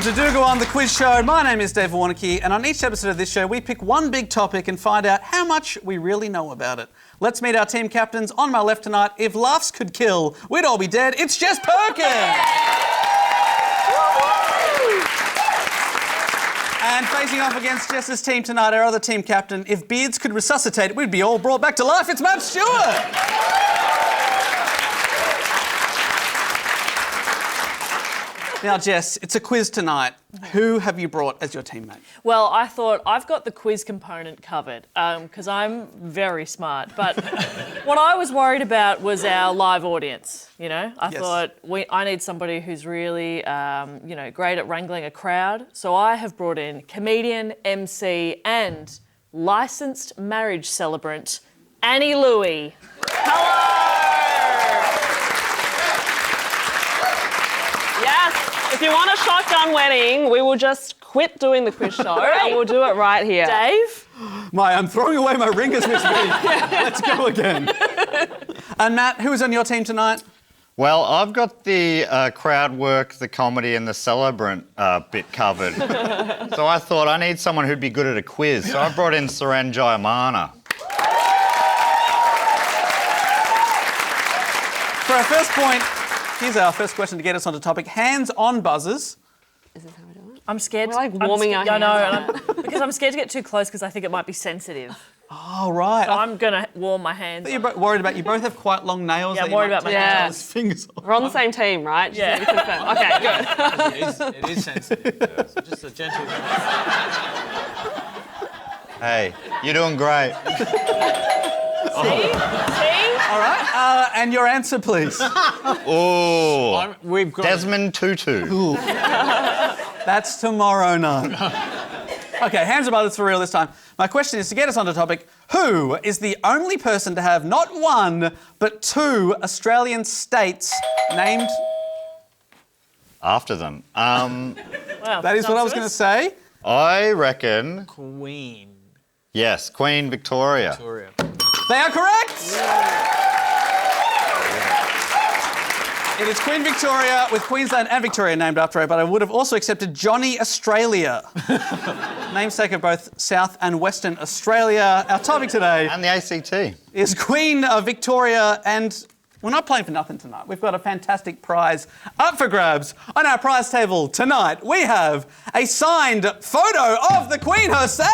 to Do Go On, the quiz show. My name is Dave Warneke, and on each episode of this show, we pick one big topic and find out how much we really know about it. Let's meet our team captains. On my left tonight, if laughs could kill, we'd all be dead. It's Jess Perkins! And facing off against Jess's team tonight, our other team captain, if beards could resuscitate, we'd be all brought back to life. It's Matt Stewart! Now, Jess, it's a quiz tonight. Who have you brought as your teammate? Well, I thought I've got the quiz component covered because I'm very smart. But what I was worried about was our live audience. You know, I thought I need somebody who's really, great at wrangling a crowd. So I have brought in comedian, MC, and licensed marriage celebrant Annie Louey. Hello. Yes. If you want a shotgun wedding, we will just quit doing the quiz show and we'll do it right here. Dave? I'm throwing away my ring as we speak. Let's go again. And Matt, who is on your team tonight? Well, I've got the crowd work, the comedy and the celebrant bit covered. So I thought I need someone who'd be good at a quiz. So I brought in Suren Jayemanne. For our first point, here's our first question to get us onto topic. Hands on buzzers. Is this how we do it? I'm scared. We're like warming our hands. I know, because I'm scared to get too close because I think it might be sensitive. Oh, right. So I'm going to warm my hands. You're worried about, you both have quite long nails. Yeah, I'm worried about my hands. Fingers off. We're on the same team, right? Just Yeah. need to confirm. Okay, good. It is sensitive. So just a gentle... Hey, you're doing great. See? All right. And your answer, please. Oh, We've got... Desmond Tutu. That's tomorrow night. Okay, hands above us for real this time. My question is, to get us onto topic, who is the only person to have not one, but two Australian states named... After them. Wow, That is what I was going to say. I reckon, Queen yes, Queen Victoria. Victoria. They are correct. It is Queen Victoria, with Queensland and Victoria named after her, but I would have also accepted Johnny Australia, namesake of both South and Western Australia. Our topic today And the ACT. is Queen Victoria, and we're not playing for nothing tonight. We've got a fantastic prize up for grabs. On our prize table tonight, we have a signed photo of the Queen herself.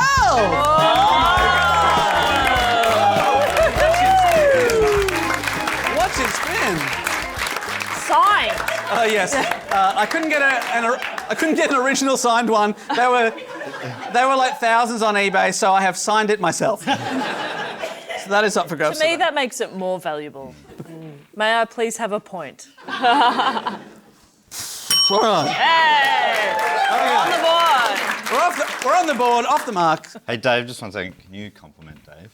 Watch it spin. Signed. Oh yes, I couldn't get an original signed one. They were like thousands on eBay, so I have signed it myself. So that is up for grabs. To me, that makes it more valuable. May I please have a point? All right. Hey! On the board. We're on the board, off the mark. Hey, Dave, just one second. Can you compliment Dave?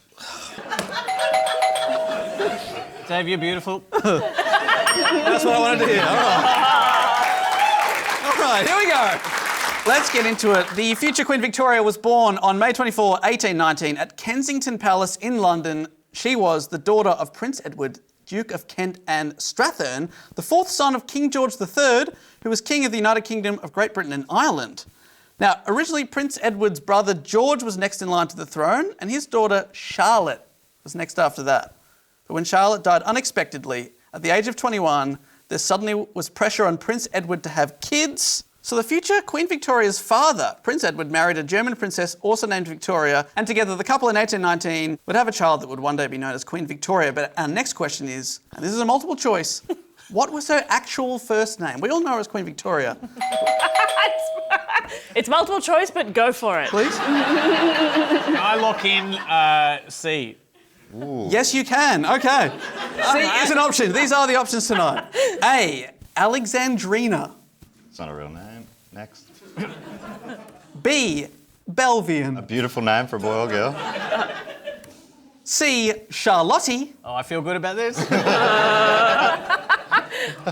Dave, you're beautiful. That's what I wanted to hear. All right, here we go. Let's get into it. The future Queen Victoria was born on May 24, 1819 at Kensington Palace in London. She was the daughter of Prince Edward, Duke of Kent and Strathearn, the fourth son of King George III, who was King of the United Kingdom of Great Britain and Ireland. Now, originally Prince Edward's brother George was next in line to the throne, and his daughter Charlotte was next after that. But when Charlotte died unexpectedly at the age of 21, there suddenly was pressure on Prince Edward to have kids. So the future Queen Victoria's father, Prince Edward, married a German princess also named Victoria, and together the couple in 1819 would have a child that would one day be known as Queen Victoria. But our next question is, and this is a multiple choice, what was her actual first name? We all know her as Queen Victoria. It's multiple choice, but go for it. Please? I lock in C. Ooh. Yes, you can. Okay. C is an option. These are the options tonight. A, Alexandrina. It's not a real name. Next. B, Belvian. A beautiful name for a boy or girl. C, Charlotte. Oh, I feel good about this.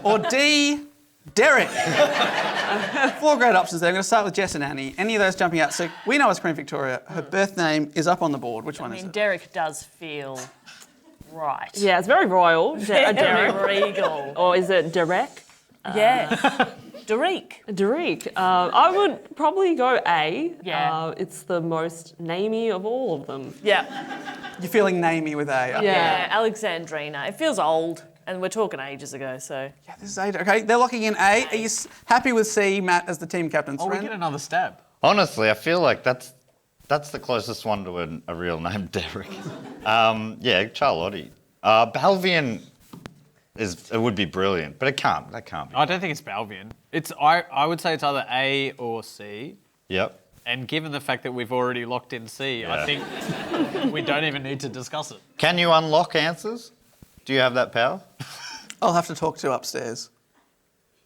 Or D, Derek. Four great options there. I'm going to start with Jess and Annie. Any of those jumping out? So we know it's Queen Victoria. Her birth name is up on the board. Which one is it? Derek does feel right. Yeah, it's very royal. Very regal. Or is it Derek? Yeah. Derek. I would probably go A. Yeah. It's the most namey of all of them. Yeah. You're feeling namey with A. Yeah, Alexandrina. It feels old, and we're talking ages ago, so. Yeah, this is A. Okay, they're locking in A. Are you happy with C, Matt, as the team captain? Oh, we Suren? get another stab. Honestly, I feel like that's the closest one to a real name, Derek. Yeah, Charlotte. Balvian it would be brilliant, but that can't be. I don't think it's Balvian. I would say it's either A or C. Yep. And given the fact that we've already locked in C, I think we don't even need to discuss it. Can you unlock answers? Do you have that power? I'll have to talk to upstairs.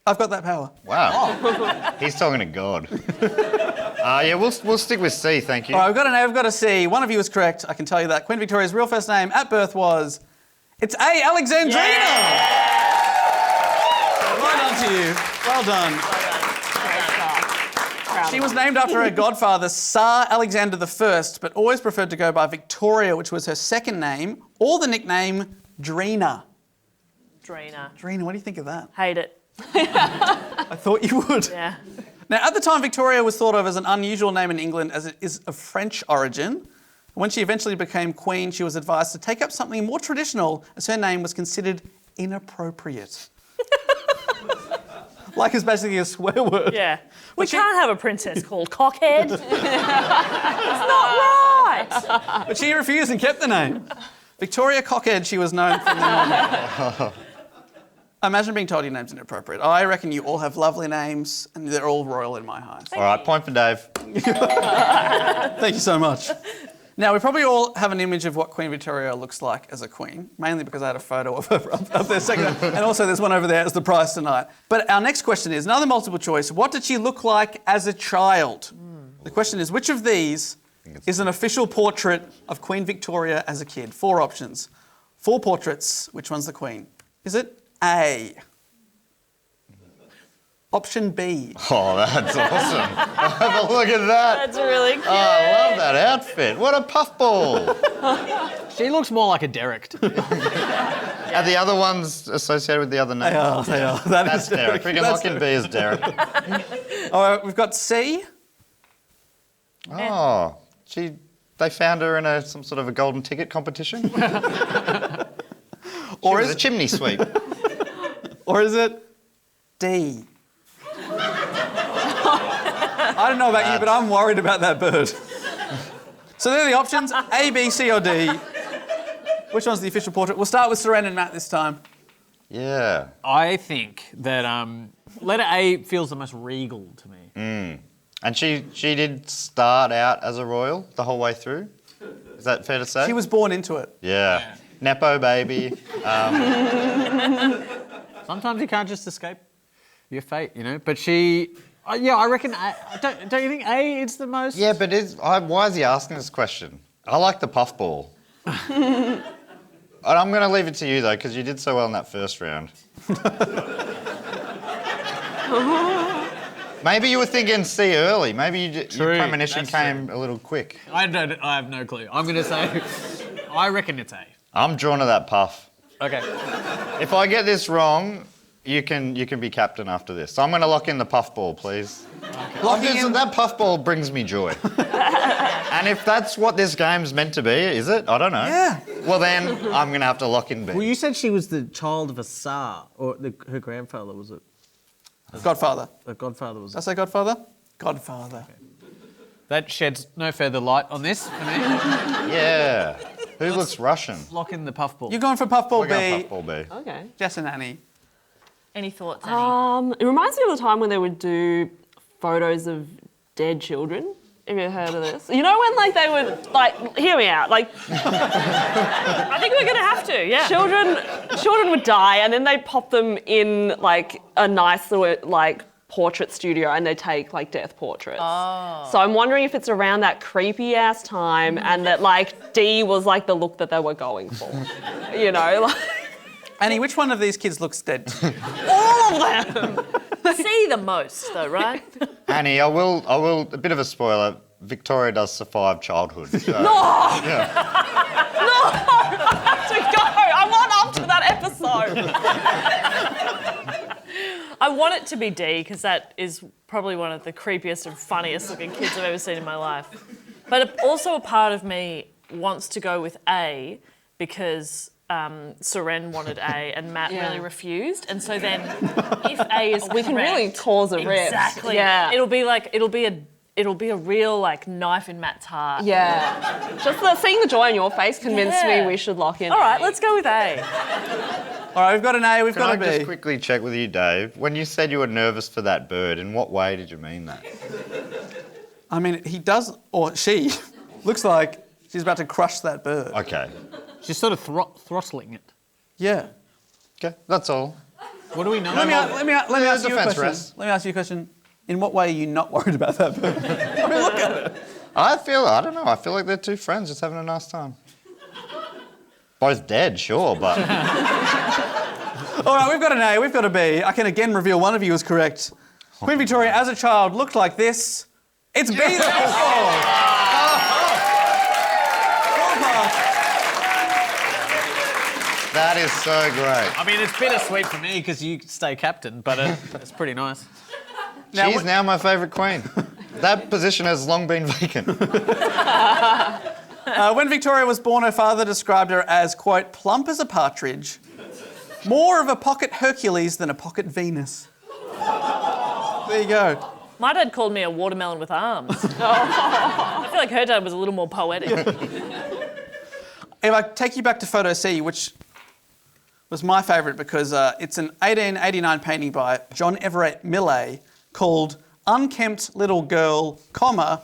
I've got that power. Wow. He's talking to God. Yeah, we'll stick with C, thank you. All right, we've got an A, we've got a C. One of you is correct, I can tell you that. Queen Victoria's real first name at birth was... It's A, Alexandrina! Well done to you. Well done. She was named after her godfather, Tsar Alexander I, but always preferred to go by Victoria, which was her second name, or the nickname Drina. Drina. What do you think of that? Hate it. I thought you would. Yeah. Now, at the time, Victoria was thought of as an unusual name in England as it is of French origin. When she eventually became queen, she was advised to take up something more traditional as her name was considered inappropriate. Like it's basically a swear word. Yeah. We can't have a princess called Cockhead. It's not right. But she refused and kept the name. Victoria Cockhead, she was known from then on. Imagine being told your name's inappropriate. I reckon you all have lovely names and they're all royal in my eyes. All right, point for Dave. Thank you so much. Now, we probably all have an image of what Queen Victoria looks like as a queen, mainly because I had a photo of her up there second. And also there's one over there as the prize tonight. But our next question is another multiple choice. What did she look like as a child? The question is, which of these is an official portrait of Queen Victoria as a kid? 4 options. 4 portraits. Which one's the Queen? Is it A? Option B. Oh, that's awesome. Have a look at that. That's really cute. Oh, I love that outfit. What a puffball. She looks more like a Derek. Are the other ones associated with the other names? They are. That's Derek. We can lock in B as Derek. All right, we've got C. Oh, they found her in some sort of a golden ticket competition? Or is it a chimney sweep? Or is it D? I don't know about you, but I'm worried about that bird. So there are the options, A, B, C or D. Which one's the official portrait? We'll start with Suren and Matt this time. Yeah. I think that letter A feels the most regal to me. And she did start out as a royal the whole way through? Is that fair to say? She was born into it. Yeah. Nepo baby. Sometimes you can't just escape your fate, you know. But she, I reckon. Don't you think A is the most? Yeah, but why is he asking this question? I like the puffball. And I'm going to leave it to you though, because you did so well in that first round. Maybe you were thinking C early. Maybe your premonition came a little quick. I have no clue. I'm going to say, I reckon it's A. I'm drawn to that puff. Okay. If I get this wrong, you can be captain after this. So I'm going to lock in the puffball, please. Okay. That puffball brings me joy. And if that's what this game's meant to be, is it? I don't know. Yeah. Well, then I'm going to have to lock in B. Well, you said she was the child of a Tsar, or her grandfather was it? Godfather. Her godfather was Did I say Godfather? Godfather. Okay. That sheds no further light on this for me. Yeah. Who looks Russian? Lock in the puffball. You're going for Puffball We're B. going puffball B. Okay. Jess and Annie. Any thoughts, Annie? It reminds me of the time when they would do photos of dead children. Have you heard of this? You know when they would hear me out, I think we're gonna have to, yeah. Children would die and then they'd pop them in a nice little portrait studio and they take death portraits. Oh. So I'm wondering if it's around that creepy ass time and that D was the look that they were going for. You know, Annie, which one of these kids looks dead? all of them. See the most though, right? Annie, I will, a bit of a spoiler, Victoria does survive childhood. So, No! Yeah. No! I have to go. I'm not up to that episode. I I want it to be D because that is probably one of the creepiest and funniest looking kids I've ever seen in my life. But also a part of me wants to go with A because Suren wanted A and Matt really refused. And so then if A is We can really cause a rift. exactly. Yeah. It'll be a real like knife in Matt's heart. Yeah. Just seeing the joy on your face convinced me we should lock in. All right, let's go with A. All right, we've got an A, we've Can got I a B. just quickly check with you, Dave? When you said you were nervous for that bird, in what way did you mean that? I mean, he does, or she, looks like she's about to crush that bird. Okay. She's sort of throttling it. Yeah. Okay, that's all. What do we know? Let me ask you a defence question. rest. Let me ask you a question. In what way are you not worried about that bird? I mean, look at it. I don't know, I feel like they're two friends just having a nice time. Both dead, sure, but... All right, we've got an A, we've got a B. I can again reveal one of you is correct. Queen Victoria, as a child, looked like this. It's B. The That is so great. I mean, it's bittersweet for me because you stay captain, but it's pretty nice. She's now my favourite queen. That position has long been vacant. When Victoria was born, her father described her as, quote, plump as a partridge, more of a pocket Hercules than a pocket Venus. There you go. My dad called me a watermelon with arms. I feel like her dad was a little more poetic. If I take you back to photo C, which was my favourite because it's an 1889 painting by John Everett Millay called Unkempt Little Girl, comma,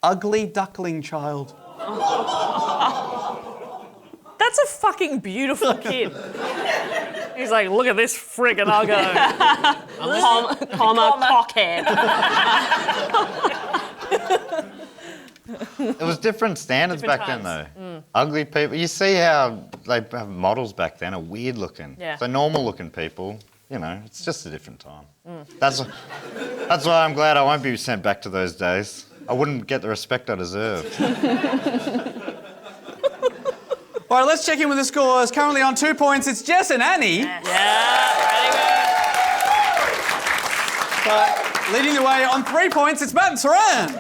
Ugly Duckling Child. That's a fucking beautiful kid. He's like, look at this friggin' uggo. Comma, cockhead. It was different standards Different back then, times. though. Ugly people. You see how they have models back then are weird looking. Yeah. So normal looking people, you know, it's just a different time. That's why I'm glad I won't be sent back to those days. I wouldn't get the respect I deserved. All right, let's check in with the scores. Currently on 2 points, it's Jess and Annie. Yeah, But leading the way on 3 points, it's Matt and Suren.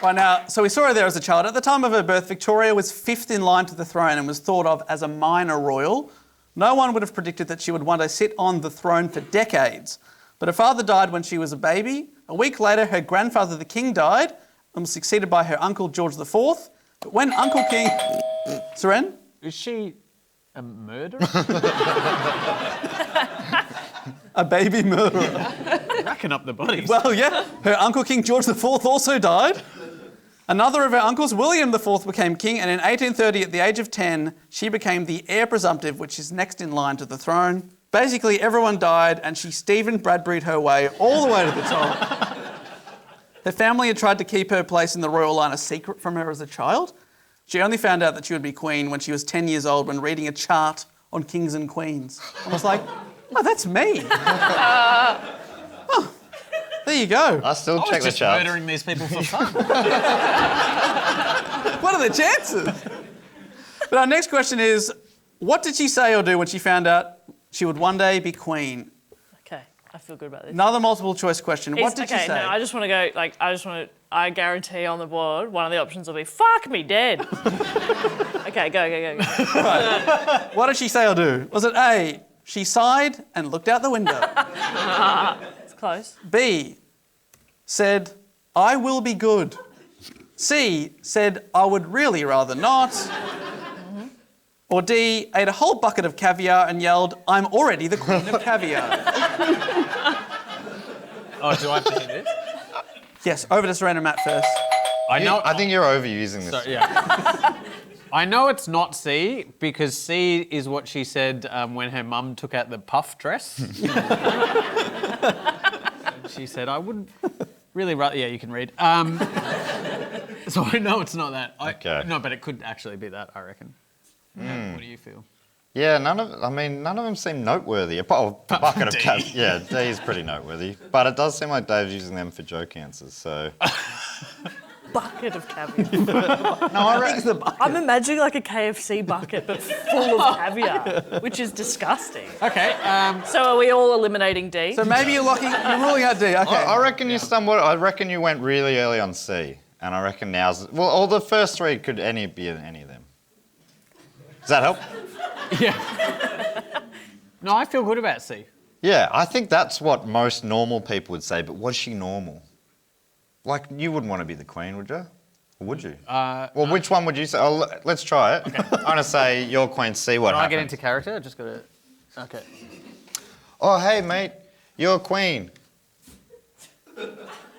Right now, so we saw her there as a child. At the time of her birth, Victoria was 5th in line to the throne and was thought of as a minor royal. No one would have predicted that she would one day sit on the throne for decades. But her father died when she was a baby. A week later, her grandfather, the king, died and was succeeded by her uncle, George IV. But when Uncle King... Suren? Is she a murderer? A baby murderer. Racking up the bodies. Well, yeah. Her uncle, King George IV, also died. Another of her uncles, William IV, became king, and in 1830, at the age of 10, she became the heir presumptive, which is next in line to the throne. Basically, everyone died, and she Stephen Bradbury'd her way all the way to the top. Her family had tried to keep her place in the royal line a secret from her as a child. She only found out that she would be queen when she was 10 years old when reading a chart on kings and queens. I was like, oh, that's me. Oh, there you go. I still check the just charts. murdering these people for fun. What are the chances? But our next question is, what did she say or do when she found out she would one day be queen? Okay, I feel good about this. Another multiple choice question. What did she say? No, I just want to go, I guarantee on the board, one of the options will be, fuck me dead. Okay, go. Right. What did she say or do? Was it A, she sighed and looked out the window? It's close. B, said, I will be good. C, said, I would really rather not. Or D, ate a whole bucket of caviar and yelled, I'm already the queen of caviar. Oh, do I have to hit this? Yes, over to Suren and Matt first. I think you're overusing this. So, yeah. I know it's not C because C is what she said when her mum took out the puff dress. She said, I wouldn't really rather... Yeah, you can read. So I know it's not that. Okay. No, but it could actually be that, I reckon. Yeah, what do you feel? Yeah, none of them seem noteworthy. Oh, the bucket of D. cat. Yeah, D is pretty noteworthy. But it does seem like Dave's using them for joke answers, so... bucket of caviar. No, I reckon. I'm imagining like a KFC bucket, but full of caviar, which is disgusting. Okay. So are we all eliminating D? So maybe you're ruling out D. Okay. I reckon you stumbled. I reckon you went really early on C, and I reckon now's all the first three could be any of them. Does that help? Yeah. No, I feel good about C. Yeah, I think that's what most normal people would say. But was she normal? Like, you wouldn't want to be the queen, would you? Or would you? Well, which one would you say? Oh, let's try it. Okay. I'm going to say your queen, see what Can I happens. get into character? I just got to... Okay. Oh, hey, mate, you're queen.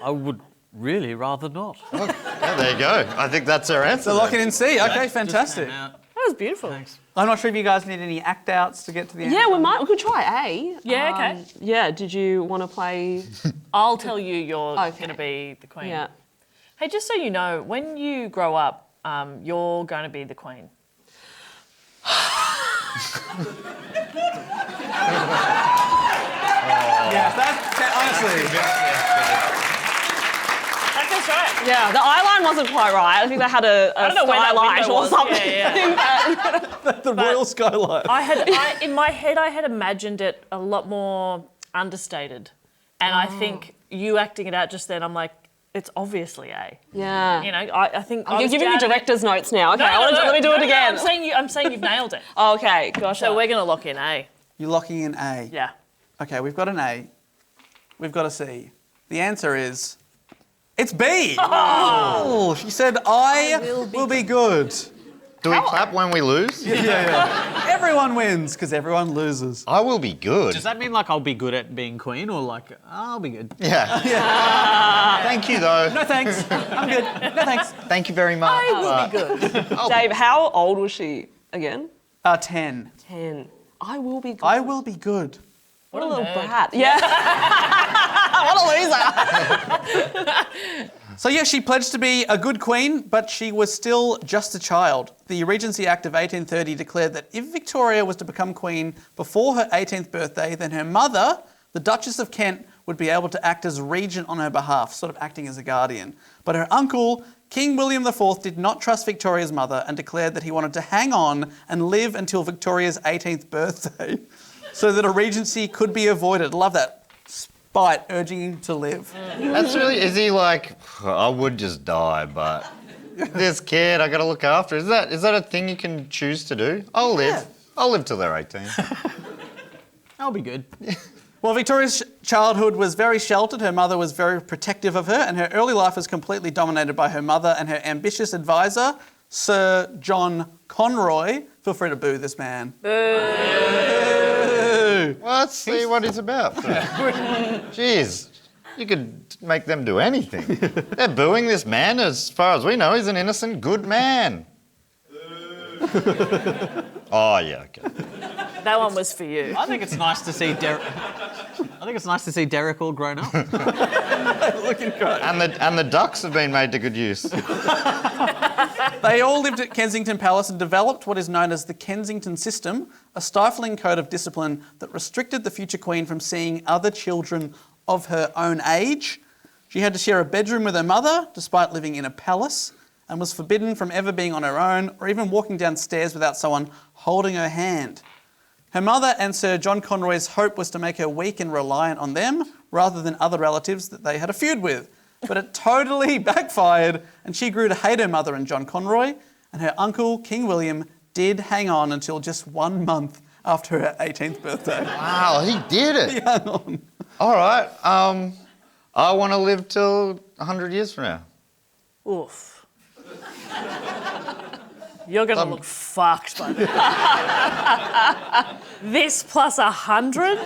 I would really rather not. Yeah, there you go. I think that's her answer. So lock it in C. Okay, fantastic. That was beautiful. Thanks. I'm not sure if you guys need any act outs to get to the end. Yeah, we could try A. Yeah, okay. Yeah, did you want to play? I'll tell you you're Okay. going to be the queen. Yeah. Hey, just so you know, when you grow up, you're going to be the queen. Yeah, that's honestly. That's right. Yeah, the eyeline wasn't quite right. I think they had a don't know where that skylight window or was. something. Yeah, The royal skylight. in my head, I had imagined it a lot more understated. And I think you acting it out just then, I'm like, it's obviously A. Yeah. You know, I think You're giving me director's notes now. Okay, let me do it again. I'm saying you've nailed it. Okay, gosh. So we're going to lock in A. You're locking in A. Yeah. Okay, we've got an A. We've got a C. The answer is... It's B. Oh, she said, I will be good. Do we clap when we lose? Yeah. Everyone wins because everyone loses. I will be good. Does that mean like I'll be good at being queen or like I'll be good? Yeah. Thank you, though. No thanks. I'm good. No thanks. Thank you very much. I will be good. Dave, how old was she again? 10. 10. I will be good. I will be good. What a little brat. Yeah. What a loser. So yeah, she pledged to be a good queen, but she was still just a child. The Regency Act of 1830 declared that if Victoria was to become queen before her 18th birthday, then her mother, the Duchess of Kent, would be able to act as regent on her behalf, sort of acting as a guardian. But her uncle, King William IV, did not trust Victoria's mother and declared that he wanted to hang on and live until Victoria's 18th birthday so that a regency could be avoided. Love that. Spite urging him to live. That's really... Is he like, I would just die, but this kid I got to look after. Is that a thing you can choose to do? I'll live. Yeah. I'll live till they're 18. I'll be good. Well, Victoria's childhood was very sheltered. Her mother was very protective of her, and her early life was completely dominated by her mother and her ambitious advisor, Sir John Conroy. Feel free to boo this man. Well, let's see what he's about. Jeez, you could make them do anything. They're booing this man. As far as we know, he's an innocent, good man. Oh, yeah, okay. That one was for you. I think it's nice to see Derek. I think it's nice to see Derek all grown up. Looking great. And the ducks have been made to good use. They all lived at Kensington Palace and developed what is known as the Kensington system, a stifling code of discipline that restricted the future queen from seeing other children of her own age. She had to share a bedroom with her mother, despite living in a palace, and was forbidden from ever being on her own or even walking downstairs without someone holding her hand. Her mother and Sir John Conroy's hope was to make her weak and reliant on them rather than other relatives that they had a feud with. But it totally backfired and she grew to hate her mother and John Conroy, and her uncle, King William, did hang on until just 1 month after her 18th birthday. Wow, he did it. He hung on. All right. I want to live till 100 years from now. Oof. You're going to look fucked by then. This plus 100?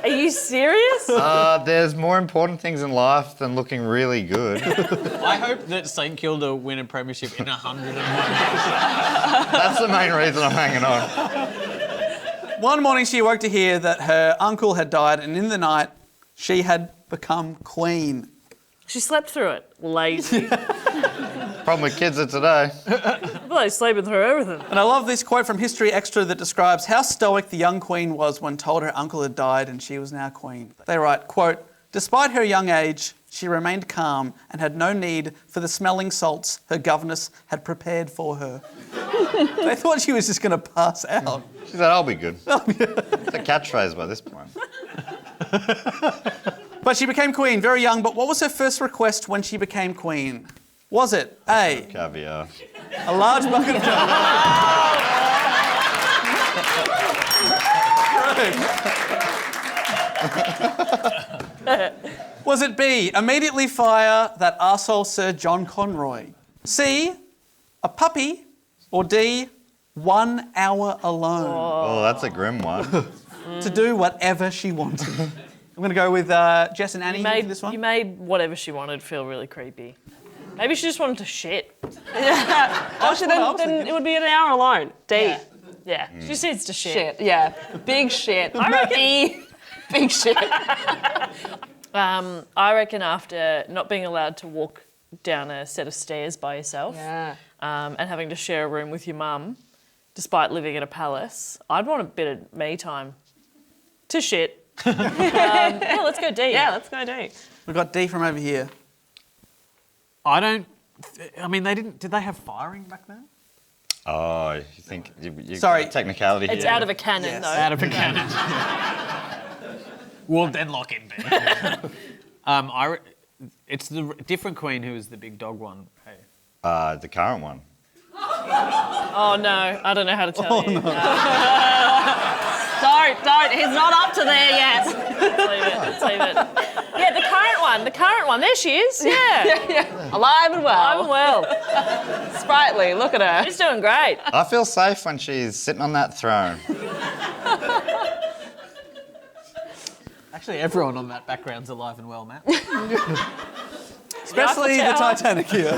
Are you serious? There's more important things in life than looking really good. I hope that St Kilda win a premiership in 101. That's the main reason I'm hanging on. One morning she awoke to hear that her uncle had died, and in the night she had become queen. She slept through it. Lazy. Problem with kids of today. Well, he's sleeping through everything. And I love this quote from History Extra that describes how stoic the young queen was when told her uncle had died and she was now queen. They write, quote, "Despite her young age, she remained calm and had no need for the smelling salts her governess had prepared for her. They thought she was just going to pass out. She said, I'll be good. It's a catchphrase by this point. But she became queen very young. But what was her first request when she became queen? Was it A, Caviar. a large bucket of Correct. Was it B, immediately fire that arsehole Sir John Conroy? C, a puppy? Or D, 1 hour alone? Oh, that's a grim one. To do whatever she wanted. I'm going to go with Jess and Annie for this one. You made whatever she wanted feel really creepy. Maybe she just wanted to shit. Actually, then it would be an hour alone. D. Yeah, she just needs to shit. Shit, yeah. Big shit. I reckon. E. Big shit. I reckon after not being allowed to walk down a set of stairs by yourself and having to share a room with your mum, despite living in a palace, I'd want a bit of me time to shit. Yeah, let's go D. Yeah, let's go D. We've got D from over here. I mean, they didn't... Did they have firing back then? Oh, you think... Sorry. Technicality here. It's out of a cannon, Yes. though. Out of a cannon. Well, then lock in B. It's the different queen who was the big dog one. Hey. The current one. Oh, no. I don't know how to tell you. Don't. He's not up to there yet. Let's leave it. Yeah, the current one. There she is. Yeah. Alive and well. I'm well. Sprightly, look at her. She's doing great. I feel safe when she's sitting on that throne. Actually, everyone on that background's alive and well, Matt. Especially the Titanic here.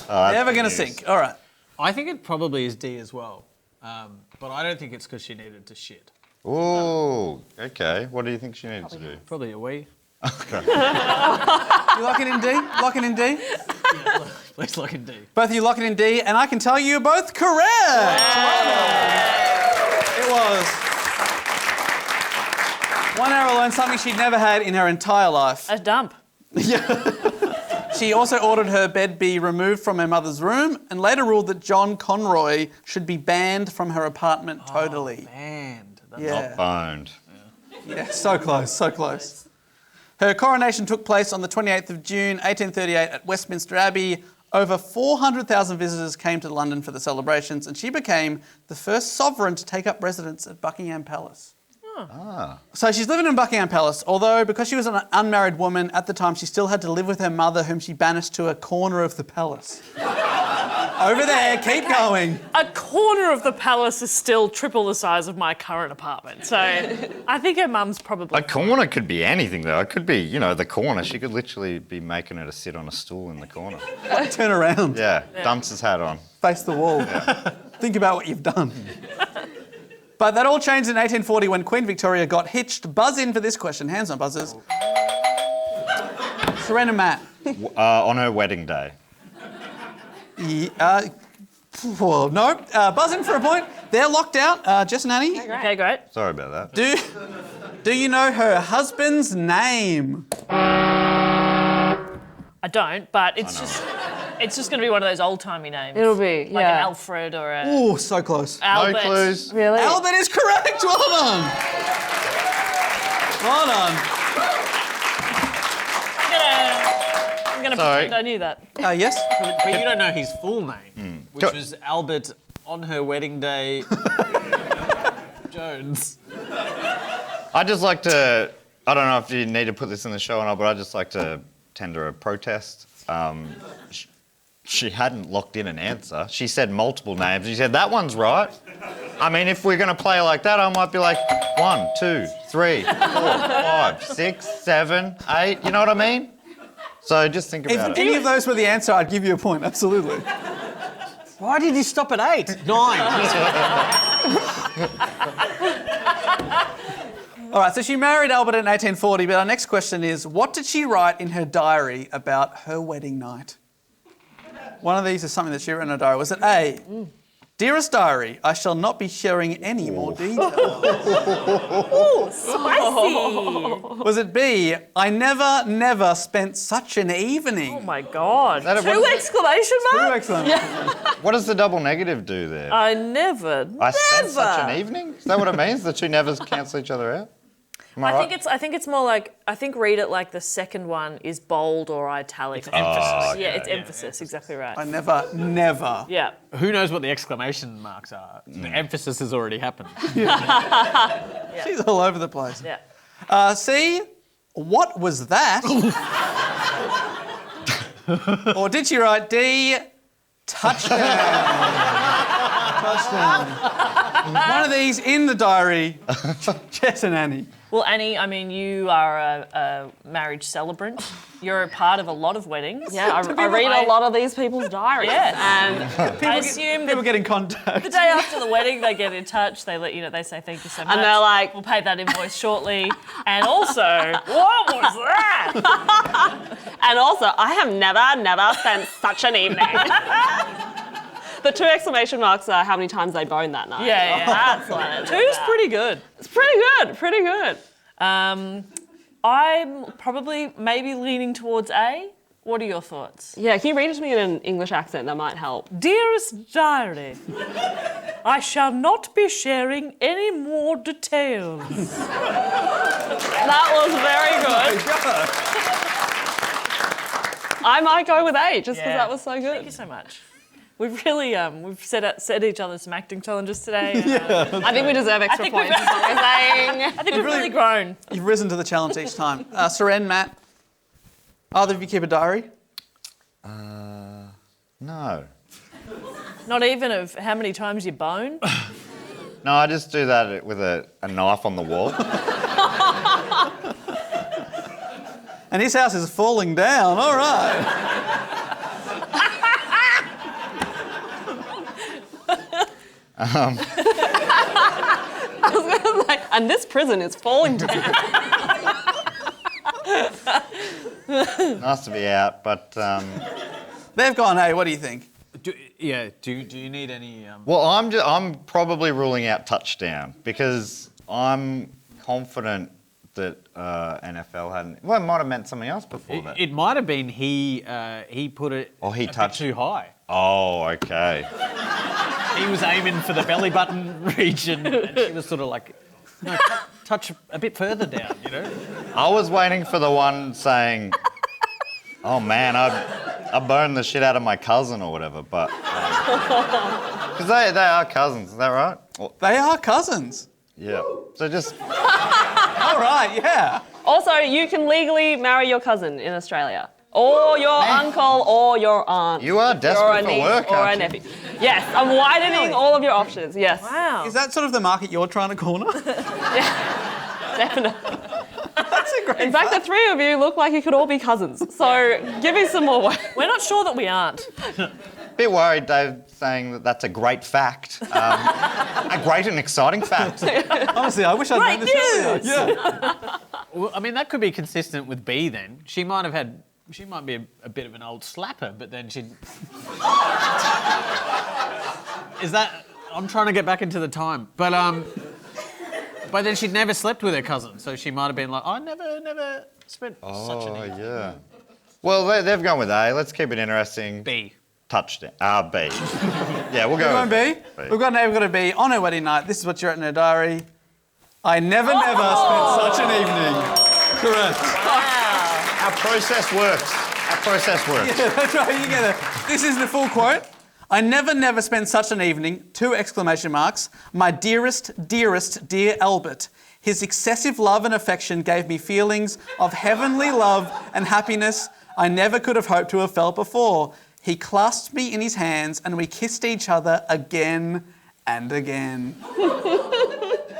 Never going to sink. All right. I think it probably is D as well. But I don't think it's because she needed to shit. Ooh, okay. What do you think she needed to do? Probably a wee. You locking in D? Locking in D? Yeah, please lock in D. Both of you locking in D, and I can tell you both correct. It was 1 hour alone, something she'd never had in her entire life. A dump. She also ordered her bed be removed from her mother's room and later ruled that John Conroy should be banned from her apartment totally. Banned. Yeah. Not boned. Yeah, so close, so close. Her coronation took place on the 28th of June, 1838 at Westminster Abbey. Over 400,000 visitors came to London for the celebrations and she became the first sovereign to take up residence at Buckingham Palace. So she's living in Buckingham Palace, although because she was an unmarried woman at the time, she still had to live with her mother, whom she banished to a corner of the palace. Over there, keep going. A corner of the palace is still triple the size of my current apartment. So I think her mum's probably... A corner could be anything, though. It could be, the corner. She could literally be making her to sit on a stool in the corner. Turn around. Yeah, dumps his hat on. Face the wall. Think about what you've done. But that all changed in 1840 when Queen Victoria got hitched. Buzz in for this question. Hands on buzzers. Suren and Matt. On her wedding day. Well, no. Buzz in for a point. They're locked out. Jess and Annie. Okay, great. Sorry about that. Do you know her husband's name? I don't, but it's just going to be one of those old-timey names. It'll be, like an Alfred or a... Oh, so close. Albert. No clues. Really? Albert is correct. Well done. Well done. I'm going to Sorry. pretend I knew that. Yes? But you don't know his full name, which was Albert on her wedding day Jones. I'd just like to... I don't know if you need to put this in the show or not, but I'd just like to tender a protest. She hadn't locked in an answer. She said multiple names. She said, that one's right. I mean, if we're going to play like that, I might be like 1, 2, 3, 4, 5, 6, 7, 8. You know what I mean? So just think about If it. any of those were the answer, I'd give you a point. Absolutely. Why did you stop at 8? 9. All right, so she married Albert in 1840, but our next question is, what did she write in her diary about her wedding night? One of these is something that she wrote in her diary. Was it A, Dearest diary, I shall not be sharing any more details. Spicy. Was it B, I never spent such an evening? Oh my God. that a- Two what- exclamation marks? Excellent. What does the double negative do there? I never. I spent such an evening? Is that what it means? The two nevers cancel each other out? Am I right? I think it's more like, read it like the second one is bold or italic. It's emphasis. Yeah, it's emphasis. Exactly right. I never. Yeah. Who knows what the exclamation marks are? The emphasis has already happened. She's all over the place. Yeah. C, what was that? Or did she write D, touchdown? Touchdown. One of these in the diary. Jess and Annie. Well, Annie, I mean, you are a marriage celebrant. You're a part of a lot of weddings. Yeah, I read a lot of these people's diaries. Yeah. And I assume People that get in contact. the day after the wedding, they get in touch. They let you know. They say thank you so much. And they're like, we'll pay that invoice shortly. And also, what was that? and also, I have never spent such an evening. The two exclamation marks are how many times they boned that night. Yeah. That's what it is. Two's pretty good. It's pretty good. I'm probably maybe leaning towards A. What are your thoughts? Yeah, can you read it to me in an English accent? That might help. Dearest diary, I shall not be sharing any more details. That was very good. I might go with A just because that was so good. Thank you so much. We've really we've set each other some acting challenges today. I think we deserve extra points, is what we're saying. I think we've really grown. You've risen to the challenge each time. Suren, Matt, either of you keep a diary? No. Not even of how many times you bone. No, I just do that with a knife on the wall. And his house is falling down. All right. I was going to say, and this prison is falling down. Nice to be out, but They've gone, hey, what do you think? Do you need any... well, I'm probably ruling out touchdown because I'm confident that NFL hadn't. Well, it might have meant something else before that. It might have been he put it he a bit touched too high. Oh, okay. He was aiming for the belly button region, and she was sort of like, no, touch a bit further down, you know? I was waiting for the one saying, "Oh man, I boned the shit out of my cousin or whatever," but because they are cousins, is that right? Well, They are cousins. yeah. So just All right, yeah. Also, you can legally marry your cousin in Australia. Or your uncle or your aunt. you are or a desperate for niece work, or a aren't you? nephew. Yes, I'm widening all of your options. Yes, Wow. Is that sort of the market you're trying to corner? definitely. That's a great In fact, the three of you look like you could all be cousins. So give me some more. We're not sure that we aren't. Bit worried, Dave, saying that that's a great fact. A great and exciting fact. Honestly, I wish I'd known this earlier. news! Yeah. Well, I mean, that could be consistent with B then. She might be a bit of an old slapper, but then she'd... Is that... I'm trying to get back into the time. But then she'd never slept with her cousin, so she might have been like, I never spent such an evening. Yeah. Well, they've gone with A. Let's keep it interesting. B. Touchdown. B. Yeah, we'll go We're going with B. We've got an A, we've got a B. On her wedding night, this is what you wrote in her diary. I never spent such an evening. Correct. Our process works. Yeah, that's right. You get it. This is the full quote. I never spent such an evening, 2 exclamation marks. My dearest, dear Albert. His excessive love and affection gave me feelings of heavenly love and happiness I never could have hoped to have felt before. He clasped me in his hands and we kissed each other again and again.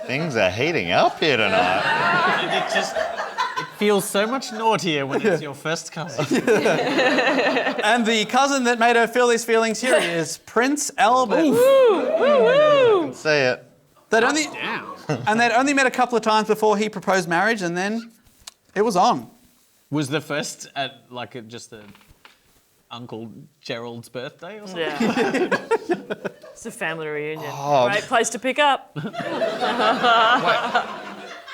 Things are heating up here tonight. It feels so much naughtier when it's your first cousin. And the cousin that made her feel these feelings, here he is, Prince Albert. See it. They'd only, Damn. and they'd only met a couple of times before he proposed marriage, and then it was on. Was the first at just Uncle Gerald's birthday or something? Yeah. It's a family reunion. Oh. Great place to pick up.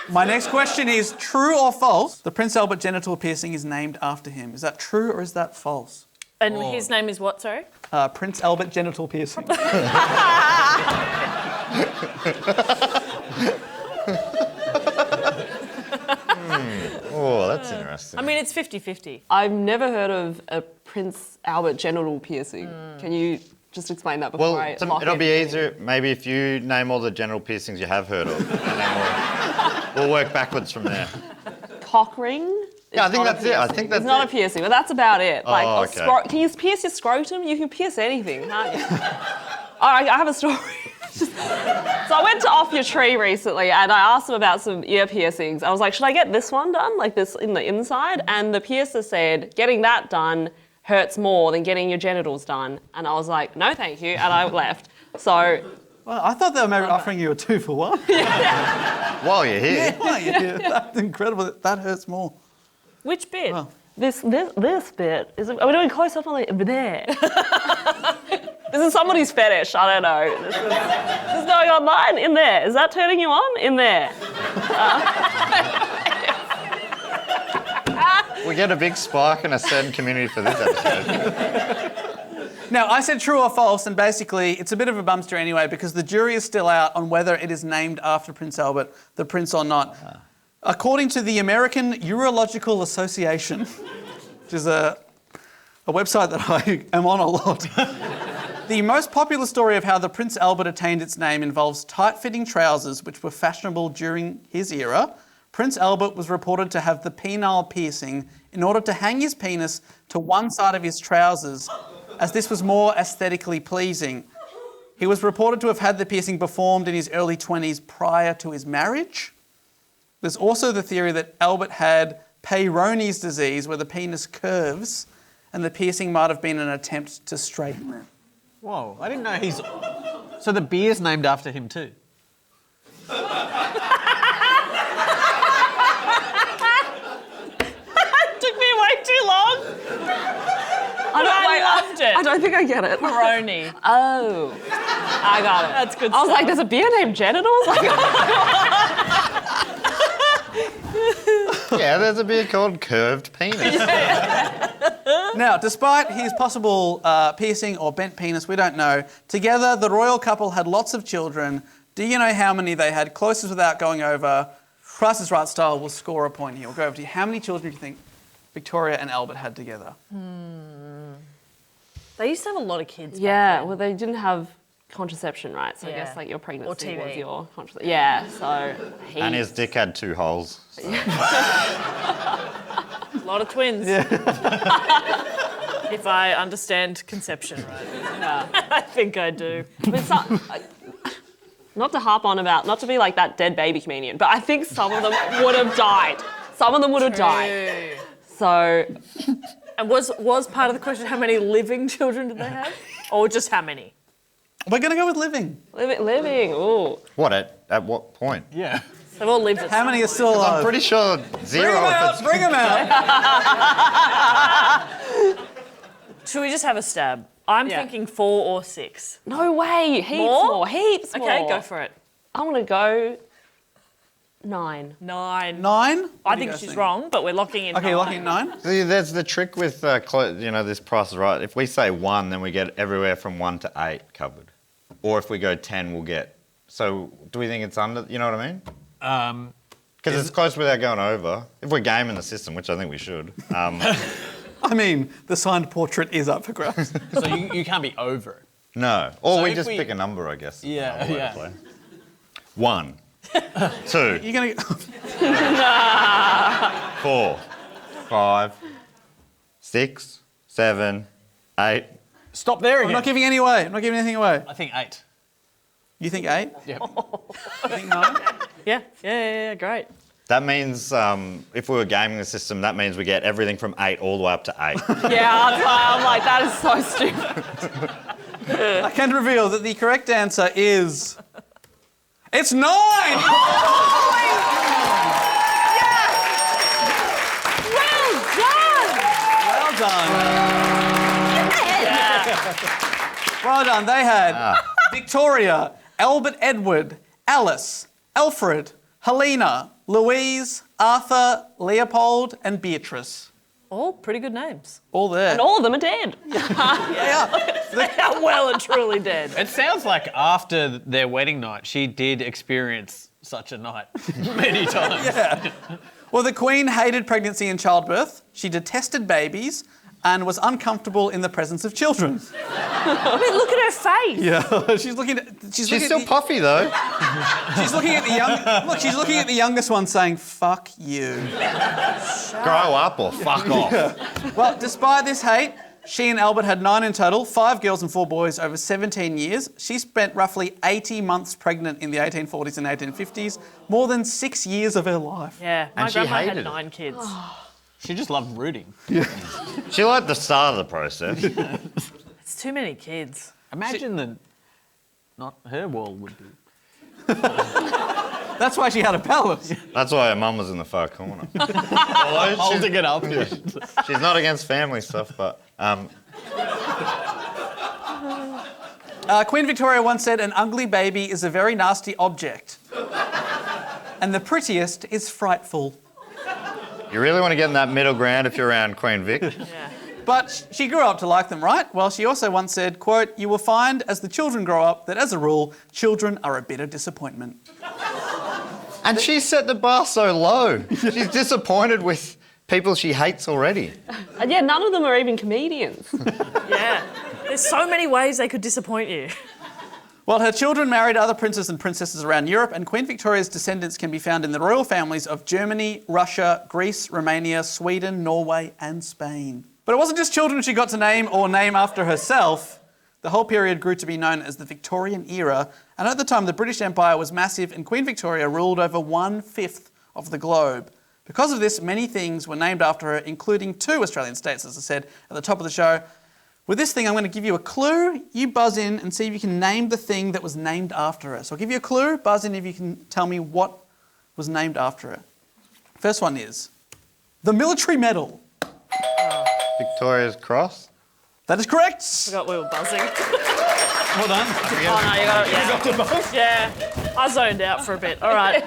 My next question is true or false? The Prince Albert genital piercing is named after him. Is that true or is that false? And his name is what, sorry? Prince Albert genital piercing. Oh, that's interesting. I mean, it's 50-50. I've never heard of a Prince Albert genital piercing. Can you just explain that before well, I lock it'll in? be easier maybe if you name all the genital piercings you have heard of, and then we'll work backwards from there. Cock ring? Yeah, I think Not a that's it. I piercing. think that's It's not it. a piercing, but that's about it. Like, Oh, a okay. can you pierce your scrotum? You can pierce anything, can't you? All right, I have a story. So I went to Off Your Tree recently and I asked them about some ear piercings. I was like, should I get this one done, like this in the inside? And the piercer said, getting that done hurts more than getting your genitals done. And I was like, no, thank you. And I left. So, Well, I thought they were maybe offering you a 2 for 1. While you're here. Yeah, that's incredible. That hurts more. Which bit? Well. this bit, are we doing close up on over there? This is somebody's fetish, I don't know. This is going online, in there. Is that turning you on? In there. We get a big spike in a certain community for this episode. Now, I said true or false, and basically it's a bit of a bumster anyway because the jury is still out on whether it is named after Prince Albert, the prince or not. According to the American Urological Association, which is a website that I am on a lot, the most popular story of how the Prince Albert attained its name involves tight-fitting trousers which were fashionable during his era. Prince Albert was reported to have the penile piercing in order to hang his penis to one side of his trousers, as this was more aesthetically pleasing. He was reported to have had the piercing performed in his early 20s prior to his marriage. There's also the theory that Albert had Peyronie's disease, where the penis curves, and the piercing might have been an attempt to straighten it. Whoa, I didn't know he's... So the beer's named after him too? It took me way too long. I loved it. I don't think I get it. Peroni. Oh, I got it. That's good I was stuff. like, there's a beer named Genitals? Yeah, there's a beer called Curved Penis. Now, despite his possible piercing or bent penis, we don't know, together the royal couple had lots of children. Do you know how many they had? Closest without going over. Price is Right style will score a point here. We'll go over to you. How many children do you think Victoria and Albert had together? They used to have a lot of kids. Yeah, well, they didn't have contraception, right? So I Yeah. guess like your pregnancy TV. was your contraception. Yeah, so he... And his dick had 2 holes. A lot of twins. If I understand conception right. Yeah. I think I do. But not to harp on about, not to be like that dead baby comedian, but I think some of them would have died. Some of them would have died. So, And was part of the question how many living children did they have? Or just how many? We're going to go with living. living, ooh. What, at what point? Yeah. They've all lived. How many are still I'm alive? pretty sure 0 if it's... Bring them out. Should we just have a stab? I'm Yeah. thinking 4 or 6. No way, heaps More? more, heaps more. Okay, go for it. I'm gonna go 9. 9. 9? What I do you think guys she's wrong, but we're locking in. Okay, 9. locking 9? See, there's the trick with, this Price is Right. If we say 1, then we get everywhere from 1 to 8 covered. Or if we go 10, we'll get... So, do we think it's under... You know what I mean? Because it's close without going over. If we're gaming the system, which I think we should. I mean, the signed portrait is up for grabs. So you can't be over it. No. Or So we if just we- pick a number, I guess. Yeah, Another way to yeah. play. 1, 2, You're going to... 4, 5, 6, 7, 8. Stop there I'm again. not giving any away. I'm not giving anything away. I think 8. You think 8? Yep. I think 9? Yeah, great. That means if we were gaming the system, that means we get everything from 8 all the way up to 8. Yeah, that's why I'm like, that is so stupid. I can reveal that the correct answer is... It's 9! Well done. Well done. They had Victoria, Albert Edward, Alice, Alfred, Helena, Louise, Arthur, Leopold, and Beatrice. All pretty good names. All there. And all of them are dead. Yeah. They are well and truly dead. It sounds like after their wedding night, she did experience such a night many times. Yeah. Well, the Queen hated pregnancy and childbirth. She detested babies and was uncomfortable in the presence of children. I mean, look at her face. Yeah, she's looking at. She's still puffy though. She's looking at the young. Look, she's looking at the youngest one, saying, "Fuck you." Grow up or fuck off. Well, despite this hate, she and Albert had 9 in total, 5 girls and 4 boys over 17 years. She spent roughly 80 months pregnant in the 1840s and 1850s, more than 6 years of her life. Yeah, my And she grandma hated had it. 9 kids. She just loved rooting. She liked the start of the process. It's too many kids. Imagine not her wall would be. That's why she had a palace. That's why her mum was in the far corner. Holding it up. She's not against family stuff, but Queen Victoria once said, "An ugly baby is a very nasty object, and the prettiest is frightful." you really want to get in that middle ground if you're around Queen Vic. Yeah. But she grew up to like them, right? Well, she also once said, quote, "You will find as the children grow up that as a rule, children are a bitter disappointment." And she set the bar so low. She's disappointed with people she hates already. And yeah, none of them are even comedians. Yeah. There's so many ways they could disappoint you. Well, her children married other princes and princesses around Europe, and Queen Victoria's descendants can be found in the royal families of Germany, Russia, Greece, Romania, Sweden, Norway, and Spain. But it wasn't just children she got to name or name after herself. The whole period grew to be known as the Victorian era, and at the time the British Empire was massive and Queen Victoria ruled over 1/5 of the globe. Because of this, many things were named after her, including 2 Australian states, as I said at the top of the show. With this thing, I'm going to give you a clue. You buzz in and see if you can name the thing that was named after her. So I'll give you a clue, buzz in if you can tell me what was named after her. First one is the military medal. Victoria's Cross. That is correct. Forgot we were buzzing. Well done. Oh, no, you got it. Yeah. Yeah. I zoned out for a bit. All right.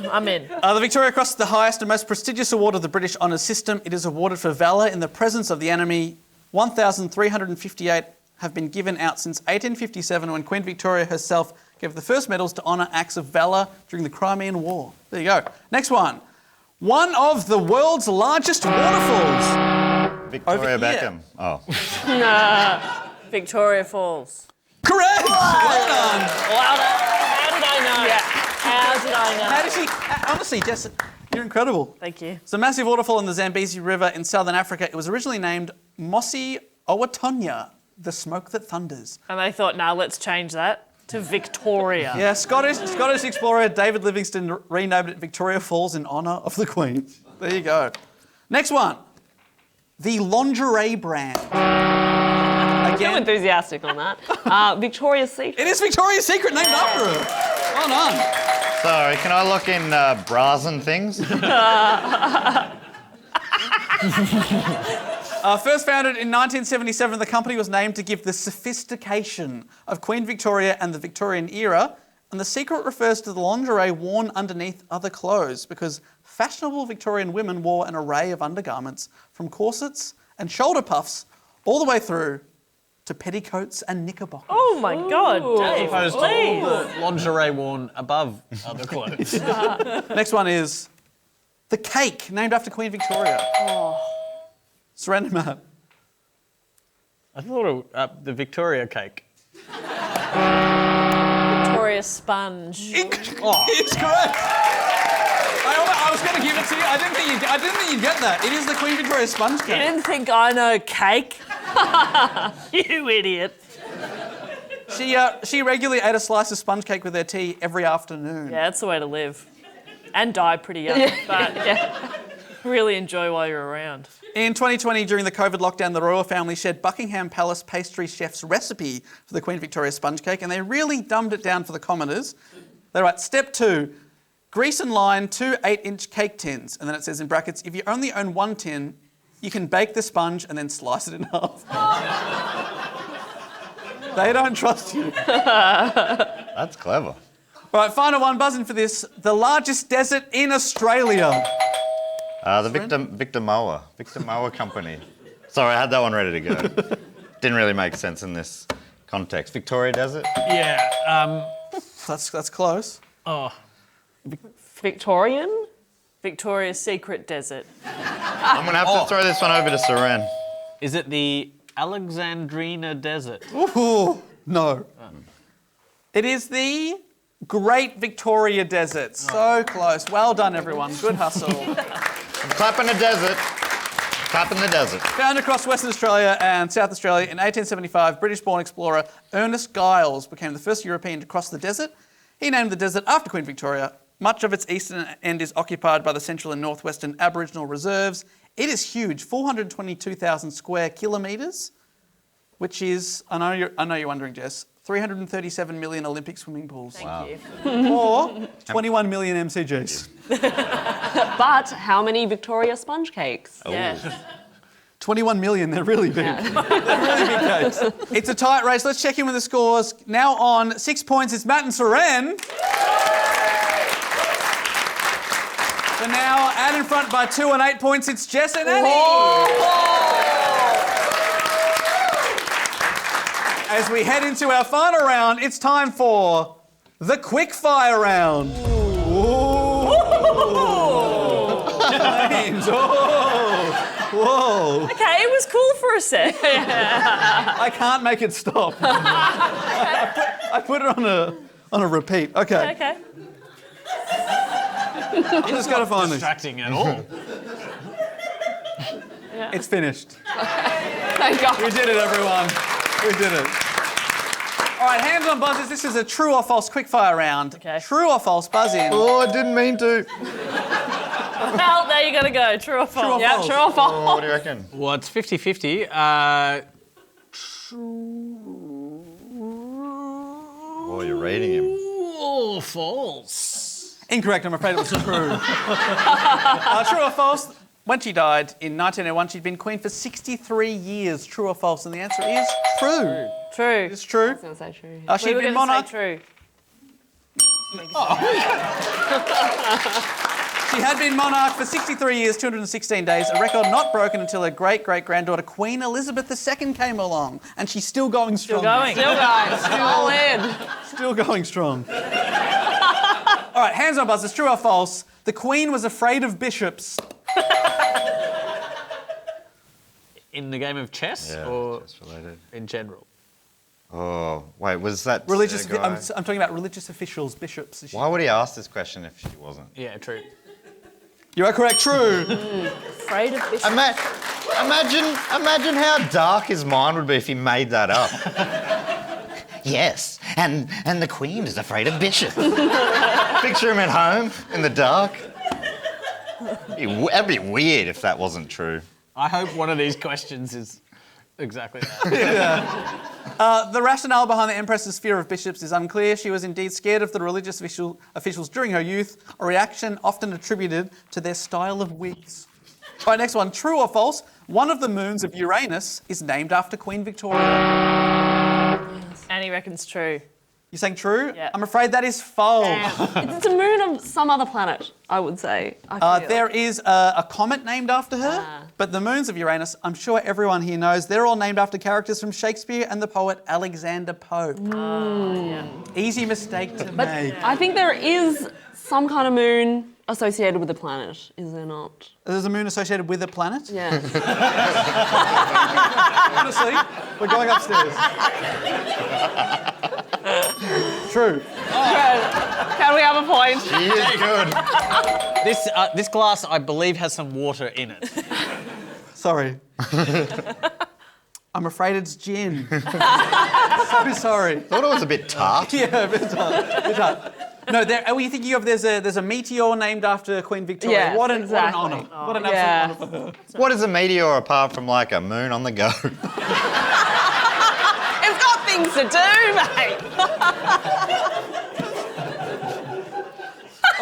I'm in. The Victoria Cross is the highest and most prestigious award of the British honours system. It is awarded for valour in the presence of the enemy. 1,358 have been given out since 1857 when Queen Victoria herself gave the first medals to honour acts of valour during the Crimean War. There you go. Next one. One of the world's largest waterfalls. Victoria Over here. Beckham. Oh. Victoria Falls. Correct! Well done. Wow. How did I know? Yeah. How did I know? How did she... Honestly, Jess, you're incredible. Thank you. It's a massive waterfall in the Zambezi River in southern Africa. It was originally named Mosi Owatonya, the smoke that thunders. And they thought, nah, let's change that to Victoria. Yeah, Scottish explorer David Livingstone renamed it Victoria Falls in honour of the Queen. There you go. Next one. The lingerie brand. Too Again, enthusiastic on that. Victoria's Secret. it is Victoria's Secret, named after her. Well done. Sorry, can I look in bras and things? First founded in 1977, the company was named to give the sophistication of Queen Victoria and the Victorian era, and the secret refers to the lingerie worn underneath other clothes because fashionable Victorian women wore an array of undergarments from corsets and shoulder puffs all the way through to petticoats and knickerbockers. Oh my God, Dave, Opposed to please. all the lingerie worn above other clothes. Next one is the cake, named after Queen Victoria. Suren and Matt. I thought the Victoria cake. Victoria Sponge. It's correct. I was going to give it to you. I didn't think you'd get that. It is the Queen Victoria sponge You cake. didn't think I know cake? You idiot. She regularly ate a slice of sponge cake with her tea every afternoon. Yeah, that's the way to live. And die pretty young, but really enjoy while you're around. In 2020, during the COVID lockdown, the royal family shared Buckingham Palace pastry chef's recipe for the Queen Victoria sponge cake, and they really dumbed it down for the commoners. They write, step 2, grease and line 2 8-inch cake tins. And then it says in brackets, if you only own 1 tin, you can bake the sponge and then slice it in half. They don't trust you. That's clever. All right, final one, buzzing for this. The largest desert in Australia. The Victor Moa Company. Sorry, I had that one ready to go. Didn't really make sense in this context. Victoria Desert? Yeah. That's close. Oh. Victorian? Victoria's Secret Desert. I'm going to have to throw this one over to Suren. Is it the Alexandrina Desert? Ooh, no. It is the Great Victoria Desert. So close. Well done, everyone. Good hustle. I'm clapping the desert. Clapping the desert. Found across Western Australia and South Australia in 1875, British-born explorer Ernest Giles became the first European to cross the desert. He named the desert after Queen Victoria. Much of its eastern end is occupied by the central and northwestern Aboriginal reserves. It is huge, 422,000 square kilometres, which is, I know you're wondering, Jess, 337 million Olympic swimming pools. Thank you. Or 21 million MCGs. But how many Victoria sponge cakes? Yeah. 21 million, they're really big. They're really big cakes. It's a tight race. Let's check in with the scores. Now on 6 points, it's Matt and Suren. So now out in front by 2 and 8 points, it's Jess and Annie. As we head into our final round, it's time for the Quickfire round. Ooh. James, whoa. Okay, it was cool for a sec. I can't make it stop. I put it on a repeat. Okay. Okay. I just got to find this. Distracting at all. It's finished. Thank God. We did it, everyone. We did it. All right, hands on buzzers. This is a true or false quickfire round. Okay. True or false, buzz in. Oh, I didn't mean to. Well, there you got to go. True or false? True or Yeah, false? true or false? Oh, what do you reckon? Well, it's 50-50. Oh, you're rating him. Oh, false. Incorrect, I'm afraid it was true. True or false? When she died in 1901, she'd been queen for 63 years. True or false? And the answer is true. True. It's true. I was going to say true. She'd We were been going to monarch. say true. She had been monarch for 63 years, 216 days, a record not broken until her great-great-granddaughter Queen Elizabeth II came along, and she's still going strong. Still going. Still guys, all in. Still going strong. All right, hands on buzzers, true or false? The Queen was afraid of bishops. In the game of chess Yeah, or just related. in general? Oh, wait, was that Religious. the guy? I'm talking about religious officials, bishops. Why would he ask this question if she wasn't? Yeah, true. You are correct. True. Afraid of bishops. Imagine how dark his mind would be if he made that up. Yes, and the Queen is afraid of bishops. Picture him at home in the dark. That'd be weird if that wasn't true. I hope one of these questions is exactly that. The rationale behind the Empress's fear of bishops is unclear. She was indeed scared of the religious officials during her youth, a reaction often attributed to their style of wigs. All right, next one. True or false? One of the moons of Uranus is named after Queen Victoria. Annie reckons true. You saying true? Yeah. I'm afraid that is false. It's a moon of some other planet, I would say. I feel. There is a comet named after her, but the moons of Uranus, I'm sure everyone here knows, they're all named after characters from Shakespeare and the poet Alexander Pope. Easy mistake to make. I think there is some kind of moon associated with the planet, is there not? There's a moon associated with a planet? Yeah. Honestly, we're going upstairs. True. Can we have a point? He is good. This glass, I believe, has some water in it. Sorry. I'm afraid it's gin. So sorry. Thought it was a bit tart. Yeah, a bit tart. No, are we thinking of there's a meteor named after Queen Victoria? Yes, What an exactly. honour. What an Yeah. absolute honour for her. What is a meteor apart from like a moon on the go? It's got things to do, mate.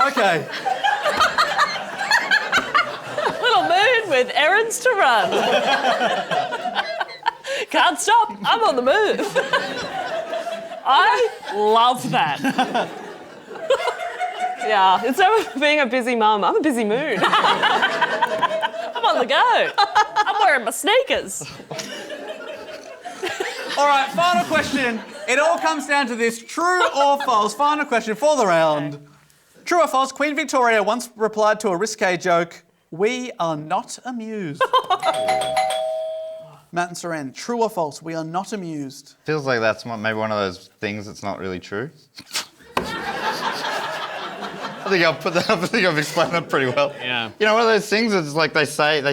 Okay. Little moon with errands to run. Can't stop. I'm on the move. I love that. Yeah, instead of being a busy mum, I'm a busy moon. I'm on the go. I'm wearing my sneakers. All right, final question. It all comes down to this: true or false? Final question for the round. True or false? Queen Victoria once replied to a risque joke, "We are not amused." Matt and Suren, true or false? We are not amused. Feels like that's maybe one of those things that's not really true. I think I've explained that pretty well. Yeah. You know, one of those things that's like they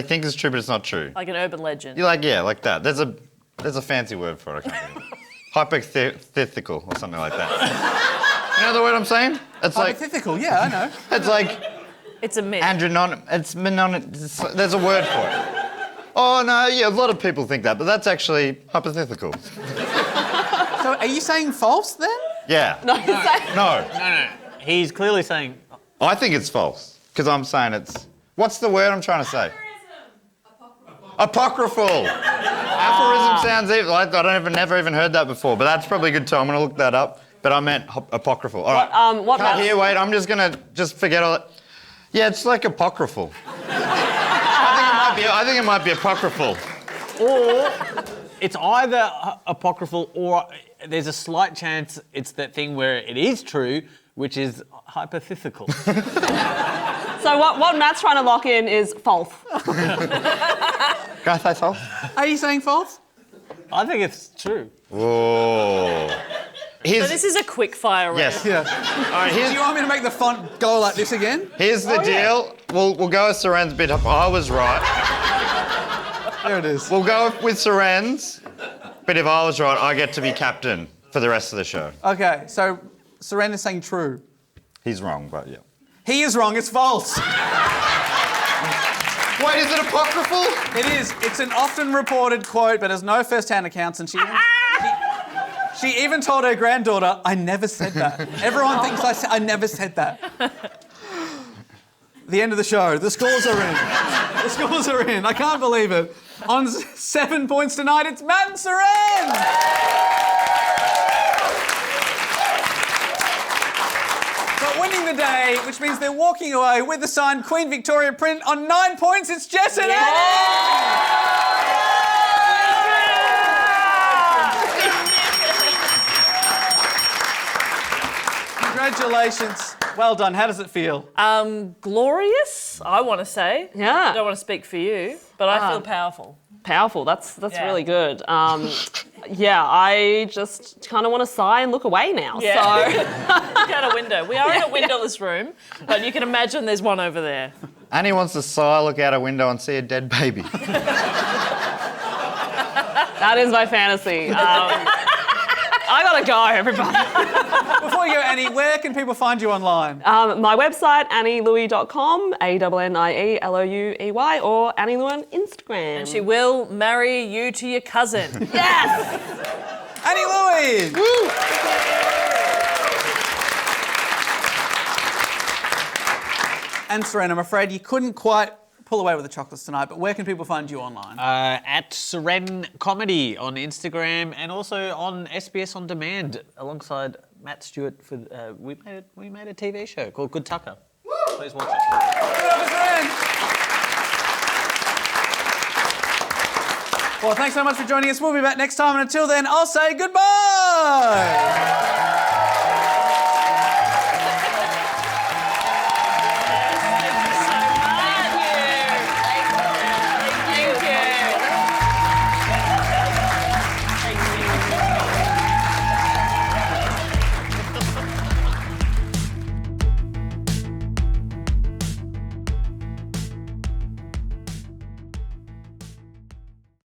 think is true, but it's not true. Like an urban legend. You're like, yeah, like that. There's a fancy word for it. I can't think of it. Hypothetical or something like that. You know the word I'm saying? It's like Hypothetical, yeah, I know. it's like It's a myth. there's a word for it. Oh no, yeah, a lot of people think that, but that's actually hypothetical. So are you saying false then? Yeah. No, you're saying- No. No. He's clearly saying. I think it's false because I'm saying it's. What's the word I'm trying to say? Apocryphal. Aphorism sounds even. Never even heard that before, but that's probably good too. I'm going to look that up. But I meant apocryphal. All right. what Cut Matt- here. Wait. I'm just going to forget all that. Yeah, it's like apocryphal. I think it might be apocryphal. Or it's either apocryphal or there's a slight chance it's that thing where it is true, which is hypothetical. So what Matt's trying to lock in is false. Can I say false? Are you saying false? I think it's true. Whoa. So this is a quickfire round. Yes. Yeah. All right. Do you want me to make the font go like this again? Here's the deal. We'll go with Suren's bit. I was right. There it is. We'll go with Suren's, but if I was right, I get to be captain for the rest of the show. Okay, so Suren is saying true. He's wrong, but yeah. He is wrong, it's false. Wait, is it apocryphal? It is. It's an often reported quote, but has no first-hand accounts, and she even told her granddaughter, "I never said that." Everyone thinks I never said that. The end of the show. The scores are in. The scores are in. I can't believe it. On 7 points tonight, it's Matt and Suren. But winning the day, which means they're walking away with the signed Queen Victoria print on 9 points, it's Jess and Matt. Congratulations. Well done. How does it feel? Glorious, I want to say. Yeah. I don't want to speak for you, but I feel powerful. Powerful. That's Yeah. really good. Yeah, I just kind of want to sigh and look away now. Yeah. So Look out a window. We are in a windowless room, but you can imagine there's one over there. Annie wants to sigh, look out a window and see a dead baby. that is my fantasy. I gotta go, everybody. Before you go, Annie, where can people find you online? My website, annielouey.com, ANNIELOUEY, or Annie Lou on Instagram. And she will marry you to your cousin. Yes! Annie Louey! Woo! And Suren, I'm afraid you couldn't quite pull away with the chocolates tonight, but where can people find you online? At Suren Comedy on Instagram and also on SBS On Demand alongside Matt Stewart. For we made a TV show called Good Tucker. Please watch it. Good on, Suren. Well, thanks so much for joining us. We'll be back next time, and until then, I'll say goodbye.